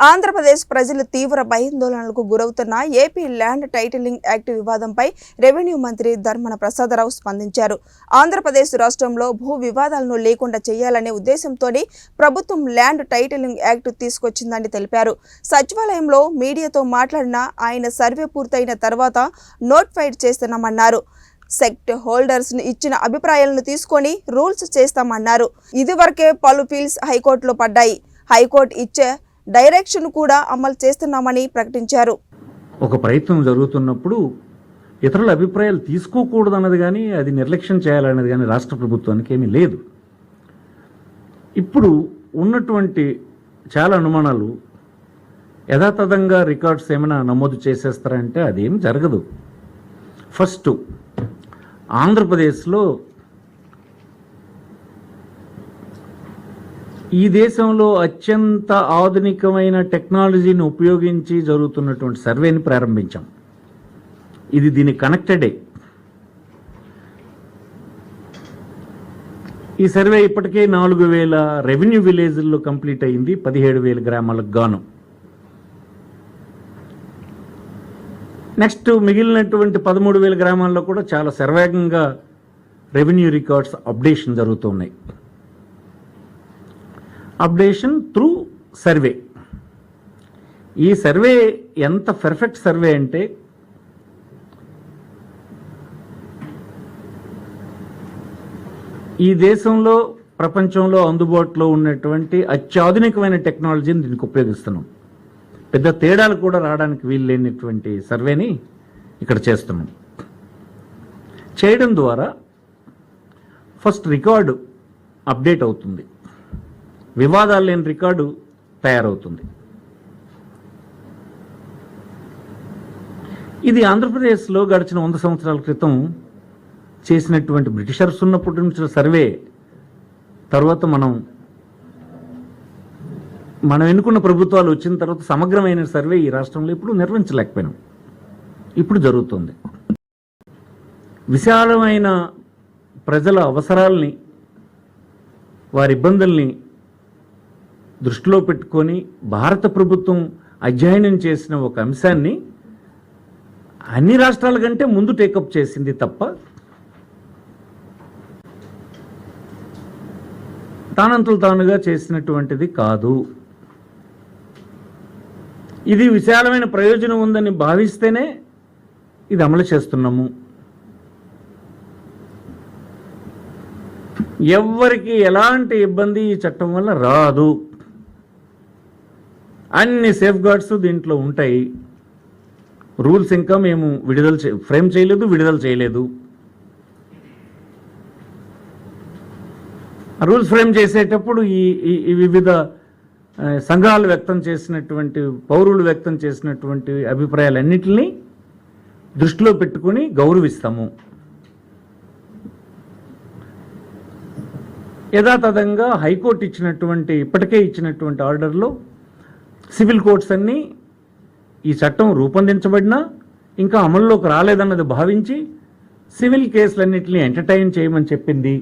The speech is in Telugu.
ఆంధ్రప్రదేశ్ ప్రజలు తీవ్ర భయాందోళనలకు గురవుతున్న ఏపీ ల్యాండ్ టైటిలింగ్ యాక్ట్ వివాదంపై రెవెన్యూ మంత్రి ధర్మాన ప్రసాదరావు స్పందించారు. ఆంధ్రప్రదేశ్ రాష్ట్రంలో భూ వివాదాలను లేకుండా చేయాలనే ఉద్దేశంతోనే ప్రభుత్వం ల్యాండ్ టైటిలింగ్ యాక్ట్ తీసుకొచ్చిందని తెలిపారు. సచివాలయంలో మీడియాతో మాట్లాడిన ఆయన సర్వే పూర్తయిన తర్వాత నోటిఫైడ్ చేస్తున్నామన్నారు. సెక్ట్ హోల్డర్స్ ఇచ్చిన అభిప్రాయాలను తీసుకొని రూల్స్ చేస్తామన్నారు. ఇదివరకే పలు పిల్స్ హైకోర్టులో పడ్డాయి. హైకోర్టు ఇచ్చే డైరెక్షన్ కూడా అమలు చేస్తున్నామని ప్రకటించారు. ఒక ప్రయత్నం జరుగుతున్నప్పుడు ఇతరుల అభిప్రాయాలు తీసుకోకూడదు అన్నది కానీ అది నిర్లక్ష్యం చేయాలన్నది కానీ రాష్ట్ర ప్రభుత్వానికి ఏమీ లేదు. ఇప్పుడు ఉన్నటువంటి చాలా అనుమానాలు యథాతథంగా రికార్డ్స్ ఏమైనా నమోదు చేసేస్తారంటే అదేం జరగదు. ఫస్ట్ ఆంధ్రప్రదేశ్లో ఈ దేశంలో అత్యంత ఆధునికమైన టెక్నాలజీని ఉపయోగించి జరుగుతున్నటువంటి సర్వేని ప్రారంభించాం. ఇది దీని కనెక్టెడే. ఈ సర్వే ఇప్పటికే 4,000 రెవెన్యూ విలేజ్ల్లో కంప్లీట్ అయింది. 17,000 గ్రామాలకు గాను. నెక్స్ట్ మిగిలినటువంటి 13,000 గ్రామాల్లో కూడా చాలా శరవేగంగా రెవెన్యూ రికార్డ్స్ అప్డేషన్ జరుగుతున్నాయి. Updation through survey. ఈ సర్వే ఎంత పర్ఫెక్ట్ సర్వే అంటే ఈ దేశంలో ప్రపంచంలో అందుబాటులో ఉన్నటువంటి అత్యాధునికమైన టెక్నాలజీని దీనికి ఉపయోగిస్తున్నాం. పెద్ద తేడాలు కూడా రావడానికి వీలు లేనటువంటి సర్వేని ఇక్కడ చేస్తున్నాం. చేయడం ద్వారా ఫస్ట్ రికార్డు అప్డేట్ అవుతుంది. వివాదాలు లేని రికార్డు తయారవుతుంది. ఇది ఆంధ్రప్రదేశ్లో గడిచిన 100 సంవత్సరాల క్రితం చేసినటువంటి బ్రిటిషర్స్ ఉన్నప్పటి నుంచి సర్వే తర్వాత మనం ఎన్నుకున్న ప్రభుత్వాలు వచ్చిన తర్వాత సమగ్రమైన సర్వే ఈ రాష్ట్రంలో ఇప్పుడు నిర్వహించలేకపోయినాం. ఇప్పుడు జరుగుతుంది. విశాలమైన ప్రజల అవసరాల్ని, వారి ఇబ్బందుల్ని దృష్టిలో పెట్టుకొని భారత ప్రభుత్వం అధ్యయనం చేసిన ఒక అంశాన్ని అన్ని రాష్ట్రాల కంటే ముందు టేకప్ చేసింది తప్ప తానంతలు తానుగా చేసినటువంటిది కాదు. ఇది విశాలమైన ప్రయోజనం ఉందని భావిస్తేనే ఇది అమలు చేస్తున్నాము. ఎవ్వరికి ఎలాంటి ఇబ్బంది ఈ చట్టం వల్ల రాదు. అన్ని సేఫ్ గార్డ్స్ దీంట్లో ఉంటాయి. రూల్స్ ఇంకా మేము ఫ్రేమ్ చేయలేదు, విడుదల చేయలేదు. రూల్స్ ఫ్రేమ్ చేసేటప్పుడు ఈ వివిధ సంఘాలు వ్యక్తం చేసినటువంటి, పౌరులు వ్యక్తం చేసినటువంటి అభిప్రాయాలన్నింటినీ దృష్టిలో పెట్టుకుని గౌరవిస్తాము. యథాతథంగా హైకోర్టు ఇప్పటికే ఇచ్చినటువంటి ఆర్డర్లో సివిల్ కోర్ట్స్ అన్నీ ఈ చట్టం రూపొందించబడినా ఇంకా అమల్లోకి రాలేదన్నది భావించి సివిల్ కేసులన్నింటినీ ఎంటర్టైన్ చేయమని చెప్పింది.